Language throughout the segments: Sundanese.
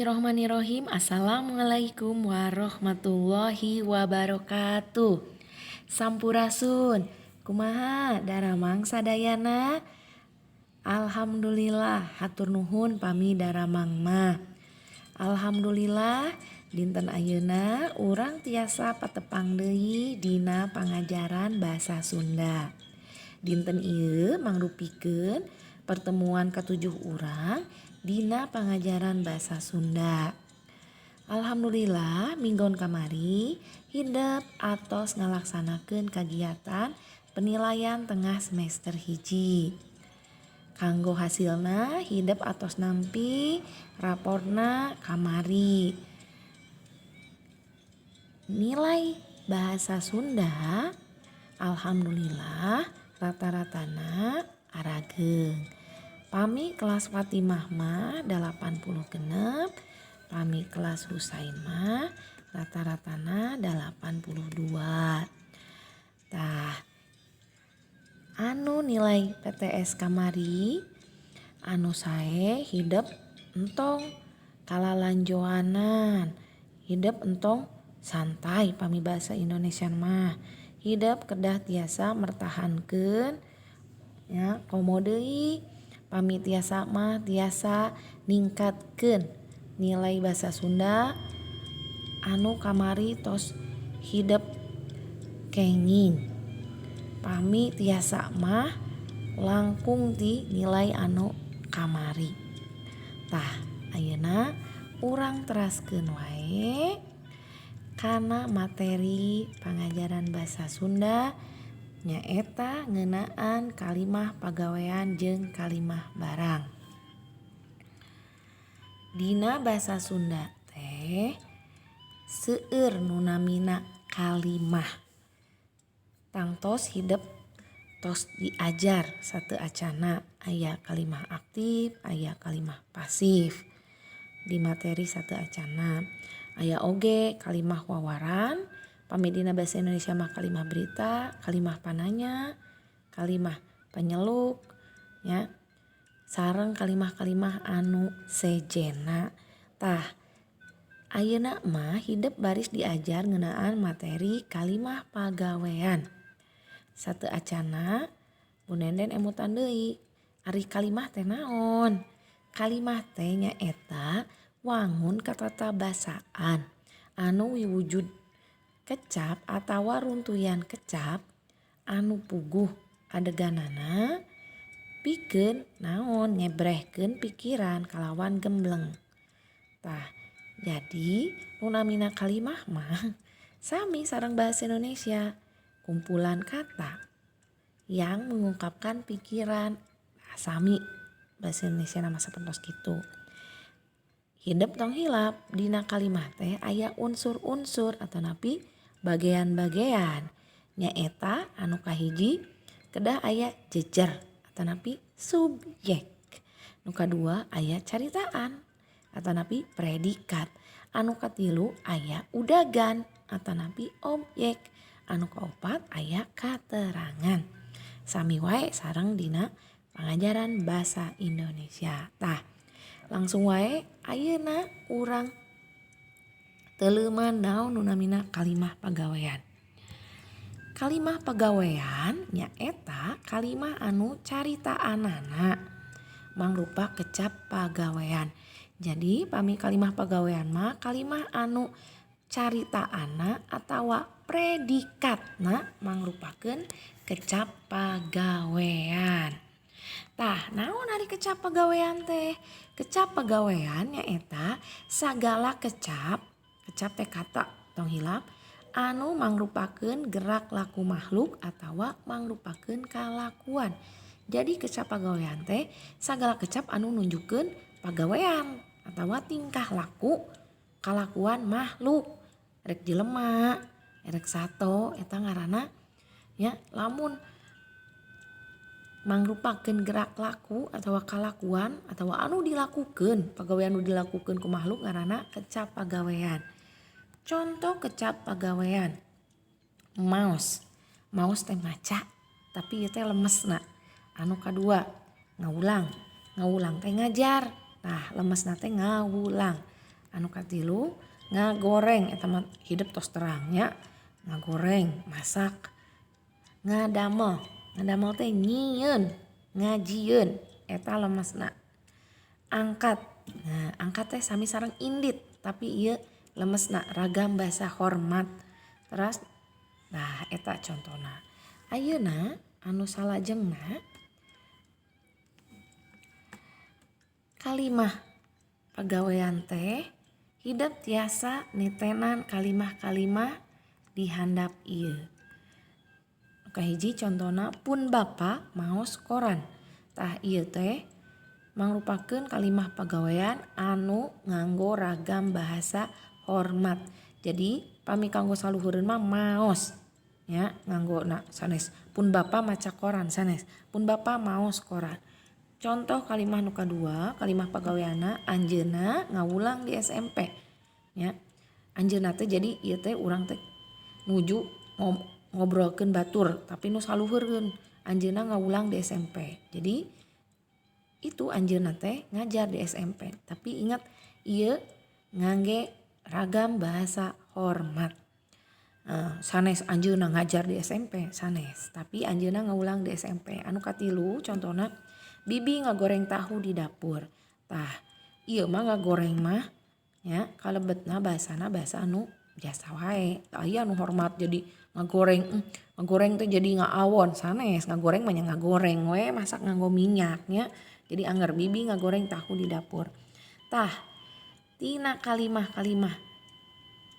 Bismillahirrohmanirrohim. Assalamualaikum warahmatullahi wabarakatuh. Sampurasun. Kumaha daramang sadayana? Alhamdulillah, hatur nuhun pami daramang mah. Alhamdulillah, dinten ayeuna urang tiasa patepang deui dina pangajaran basa Sunda. Dinten ieu mangrupikeun pertemuan ketujuh urang dina pangajaran basa Sunda. Alhamdulillah minggon kamari hidep atos ngalaksanakeun kagiatan penilaian tengah semester hiji. Kanggo hasilna hidep atos nampi raporna kamari. Nilai bahasa Sunda alhamdulillah rata-ratana arageung. Pami kelas Fatimah mah 80 genep, pami kelas Husain mah rata-ratana 82. Tah, anu nilai PTS kamari anu sae hidep entong kalalanjoanan, hidep entong santai pami bahasa Indonesia mah. Hidep kedah tiasa mertahankeun ya komo deui. Pami tiasa mah tiasa ningkatkeun nilai bahasa Sunda anu kamari tos hidep kenging. Pami tiasa mah langkung ti nilai anu kamari. Tah, ayeuna urang teraskeun wae kana materi pangajaran bahasa Sunda nyaeta ngeunaan kalimah pagawean jeung kalimah barang. Dina basa Sunda teh seueur nu namina kalimah. Tangtos hidep tos diajar sateu acana, aya kalimah aktif, aya kalimah pasif. Di materi sateu acana aya oge kalimah wawaran, pami dina bahasa Indonesia mah kalimah berita, kalimah pananya, kalimah penyeluk ya. Sareng kalimah-kalimah anu sejena. Tah, ayeuna mah hidep baris diajar ngeunaan materi kalimah pagawean. Sateu acana Bu Nenden emutan deui, ari kalimah teh naon? Kalimah teh nyaeta wangun katatabasaan anu wiwujud kecap atawa runtuyan kecap anu puguh adeganana pikeun naon ngebrehkeun pikiran kalawan gembleng. Tah, jadi nu namina kalimah mah sami sareng bahasa Indonesia, kumpulan kata yang mengungkapkan pikiran. Sami bahasa Indonesia nama sapertos kitu. Hidep tong hilap dina kalimah teh aya unsur-unsur atau napi bagean-bagean. Nyaeta anu kahiji kedah aya jejer atau napi subjek. Nu kadua aya caritaan atau napi predikat. Anu katilu aya udagan atau napi objek. Anu kaopat aya katerangan. Sami wae sareng dina pangajaran bahasa Indonesia. Tah, langsung wae ayeuna urang teuleuman naon nu namina kalimah pagawean. Kalimah pagawean nyaeta kalimah anu caritaanana mangrupa kecap pagawean. Jadi pami kalimah pagawean mah kalimah anu caritaana atawa predikatna mangrupakeun kecap pagawean. Tah, naon ari kecap pagawean teh? Kecap pagawean nyaeta sagala kecap teh kata tong hilap anu mangrupakeun gerak laku makhluk atawa mangrupakeun kalakuan. Jadi kecap pagawean teh sagala kecap anu nunjukkeun pagawean atawa tingkah laku kalakuan makhluk. Rek jelema, rek sato eta ngaranna ya lamun mangrupakeun gerak laku atawa kalakuan atawa anu dilakukeun, pagawean anu dilakukeun ku makhluk ngaranna kecap pagawean. Contoh kecap pagawean. Maos. Maos teh maca tapi ieu teh lemesna. Anu kadua ngawulang. Ngawulang teh ngajar. Tah, lemesna teh ngawulang. Anu katilu ngagoreng eta mah hideup tos terangnya. Ngagoreng, masak. Ngadamel teh nyieun, ngajieun eta lemesna. Angkat. Nah, angkat teh sami sareng indit tapi ieu lemesna ragam basa hormat. Terus nah eta contona. Ayeuna anu salajengna kalimah pagawean teh hideup tiasa nitenan kalimah-kalimah di handap ieu. Kahiji contona pun bapa maos koran. Tah ieu teh mangrupakeun kalimah pagawean anu nganggo ragam bahasa hormat. Jadi pami kanggo saluhureun mah maos. Ya, nganggona sanes pun bapa maca koran sanes. Pun bapa maos koran. Contoh kalimah nu kadua, kalimah pagaweanna anjeunna ngawulang di SMP. Ya. Anjeunna teh jadi ieu teh urang teh nuju ngobrolkeun batur tapi nu saluhureun. Anjeunna ngawulang di SMP. Jadi itu anjeunna teh ngajar di SMP. Tapi ingat ieu ngangge ragam bahasa hormat. Sanes anjeunna ngajar di SMP sanes. Tapi anjeunna ngawulang di SMP. Anu katilu contohna bibi ngagoreng tahu di dapur. Tah ieu mah ngagoreng mah ya kalebetna bahasana bahasa anu biasa wae. Aya anu hormat jadi ngagoreng teh jadi ngaawon sanes. Ngagoreng mah nya ngagoreng we masak nganggo minyaknya. Jadi angger bibi ngagoreng tahu di dapur. Tah tina kalimah-kalimah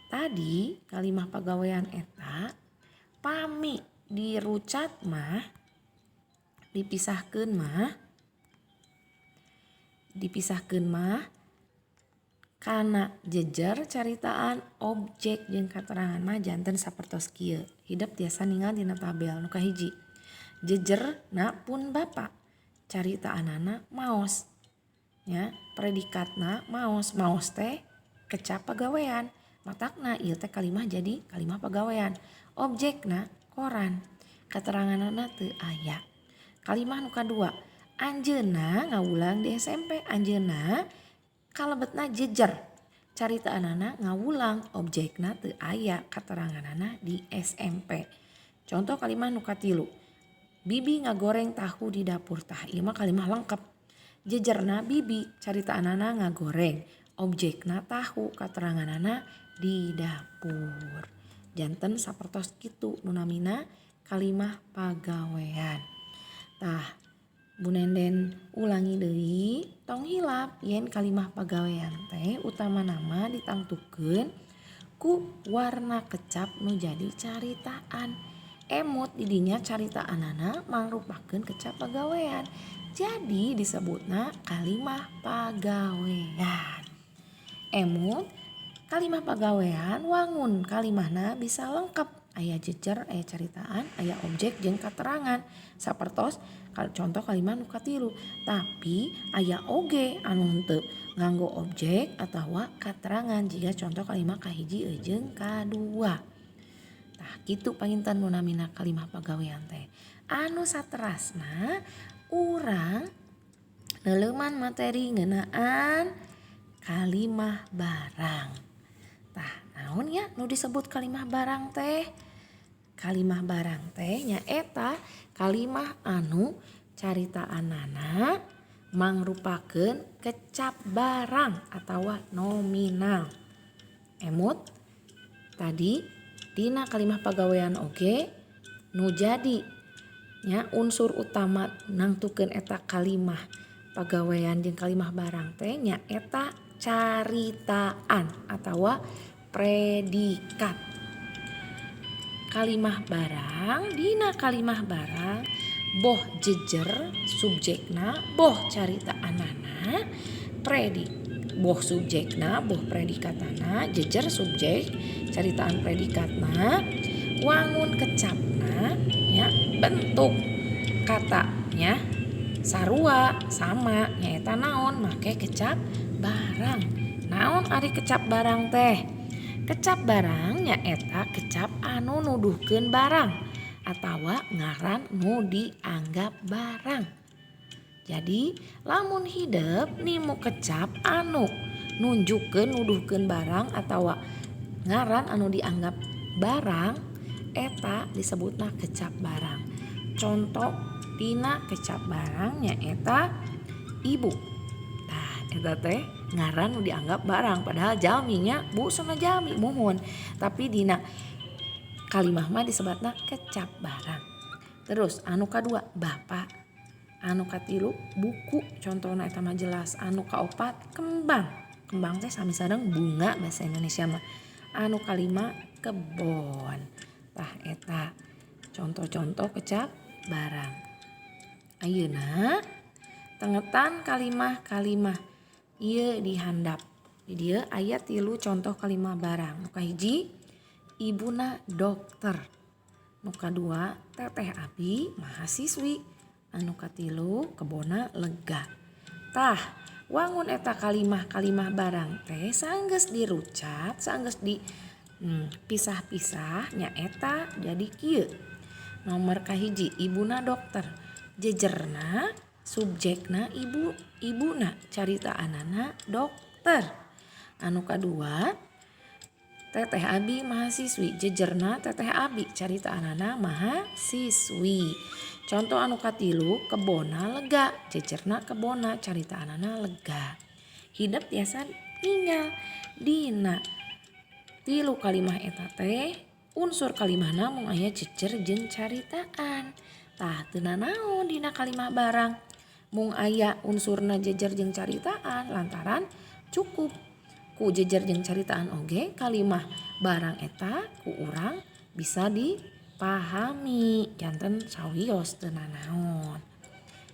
tadi kalimah pagawean eta pami dirucat mah dipisahkeun mah kana jejer caritaan objek jeung katerangan mah janten sapertos kieu. Hideup tiasa ningal dina tabel nu kahiji. Jejerna pun bapa. Caritaanana maos. Ya, predikatna maos. Maos teh kecap pagawean. Matakna ieu teh kalimah jadi kalimah pagawean. Objekna koran. Kateranganana teu aya. Kalimah nu kadua. Anjeunna ngawulang di SMP. Anjeunna kalebetna jejer. Caritaanana ngawulang. Objekna teu aya. Kateranganana di SMP. Contoh kalimah nu katilu. Bibi ngagoreng tahu di dapur. Tah ieu mah kalimah lengkap. Jejerna bibi, caritaanana ngagoreng. Objekna tahu, kateranganana di dapur. Janten sapertos kitu nu namina kalimah pagawean. Tah Bu Nenden ulangi deui tong hilap yen kalimah pagawean teh utama nama ditangtukeun ku warna kecap nu jadi caritaan. Emut didinya caritaanana mangrupakeun kecap pagawean. Jadi disebutna kalimah pagawean. Emut kalimah pagawean wangun kalimahna bisa lengkap. Aya jejer, aya caritaan, aya objek jeung katerangan. Sapertos contoh kalimah nu katilu. Tapi aya oge anu henteu nganggo objek atawa katerangan jika contoh kalimah kahiji jeung kadua. Tah kitu panginten nu namina kalimah pagawean teh. Anu saterasna urang neuleuman materi ngeunaan kalimah barang. Tah naon ya nu disebut kalimah barang teh? Kalimah barang teh nyaeta kalimah anu caritaanana mangrupakeun kecap barang atawa nominal. Emut tadi dina kalimah pagawean oge nu jadi nya unsur utama nangtukeun eta kalimah pagawean jeung kalimah barang teh nyaeta caritaan atawa predikat. Kalimah barang dina kalimah barang boh jejer subjekna boh caritaanana boh subjekna boh predikatana jejer subjek caritaan predikatna wangun kecapna ya bentuk katanya sarua sama nyaeta naon make kecap barang. Naon ari kecap barang teh? Kecap barang nyaeta kecap anu nuduhkeun barang atawa ngaran nu dianggap barang. Jadi lamun hideup nimu kecap anu nunjukkeun nuduhkeun barang atawa ngaran anu dianggap barang eta disebutna kecap barang. Contoh dina kecap barang nyaeta ibu. Tah eta teh ngaran nu dianggap barang padahal jalminya bu sama jalmi muhun. Tapi dina kalimah mah disebutna kecap barang. Terus anu kadua bapak, anu katilu buku, contohna eta mah jelas. Anu kaopat kembang, kembang teh sami sareng bunga bahasa Indonesia mah. Anu kalima kebon. Tah eta contoh-contoh kecap barang. Ayeuna tengetan kalimah-kalimah ieu dihandap. Di dieu aya 3 contoh kalimah barang. Nu kahiji ibuna dokter. Nu kadua teteh abi mahasiswi. Anu katilu kebona lega. Tah wangun eta kalimah-kalimah barang teh saenggeus dirucat, saenggeus di pisah-pisah nyaeta jadi kieu. Nomor kahiji ibuna dokter. Jejerna subjekna ibuna caritaanana dokter. Anu kadua teteh abi mahasiswi. Jejerna teteh abi caritaanana mahasiswi. Contoh anu katilu kebona lega. Jejerna kebona caritaanana lega. Hideep tiasa ninggal dina 3 kalimah eta teh unsur kalimahna mung aya jejer jeung caritaan. Tah teu nanaon dina kalimah barang mung aya unsurna jejer jeung caritaan lantaran cukup ku jejer jeung caritaan oge kalimah barang eta ku urang bisa dipahami. Janten sawios teu nanaon.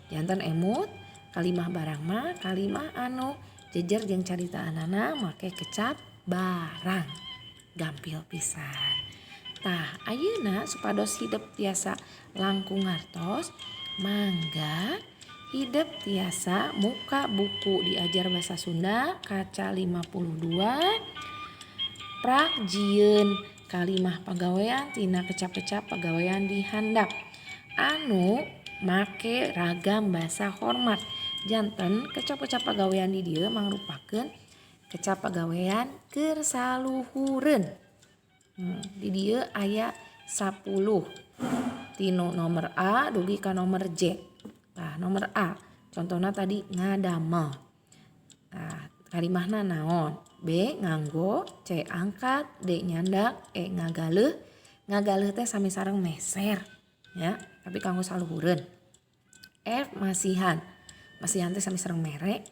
Janten emut kalimah barang mah kalimah anu jejer jeung caritaanana make kecap barang. Gampil pisan. Tah ayeuna supados hideep tiasa langkung ngartos mangga hideep tiasa muka buku diajar bahasa Sunda kaca 52 prak jieun kalimah pagawean tina kecap-kecap pagawean dihandap anu make ragam bahasa hormat. Janten kecap-kecap pagawean di dieu mangrupakeun kecap pagawean keur saluhureun. Di dieu aya 10 tinu nomor A dugi ka nomor J. Nah nomor A contohna tadi ngadamel. Nah kalimahna naon? B nganggo, C angkat, D nyandak, E ngagaleuh. Ngagaleuh teh sami sareng meser ya, tapi kanggo saluhureun. F masihan. Masihan teh sami sareng mere.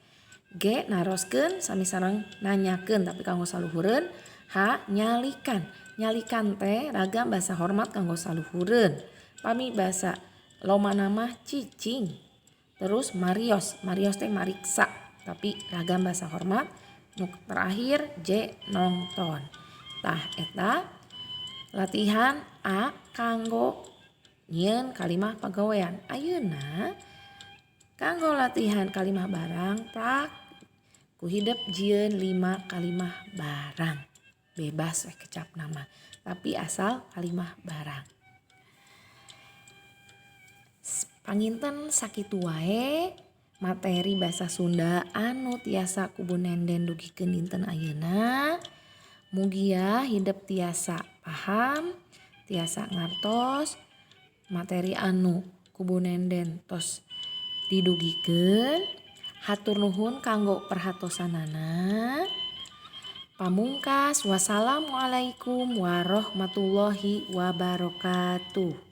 G naroskeun sami sareng nanyakeun tapi kanggo saluhureun. H nyalikan. Nyalikan teh ragam bahasa hormat kanggo saluhureun. Pami bahasa lomana mah cicing. Terus marios. Marios teh mariksa tapi ragam bahasa hormat. Nu terakhir J nongton. Tah eta latihan A kanggo nyieun kalimah pagawean. Ayeuna kanggo latihan kalimah barang prak ku hideep jieun 5 kalimah barang. Bebas we kecap nama tapi asal kalimah barang. Panginten sakitu wae materi bahasa Sunda anu tiasa kubu nenden dugikeun dinten ayeuna. Mugia hideep tiasa paham, tiasa ngartos materi anu kubu nenden tos didugikeun. Hatur nuhun kanggo perhatosanana. Pamungkas wassalamualaikum warahmatullahi wabarakatuh.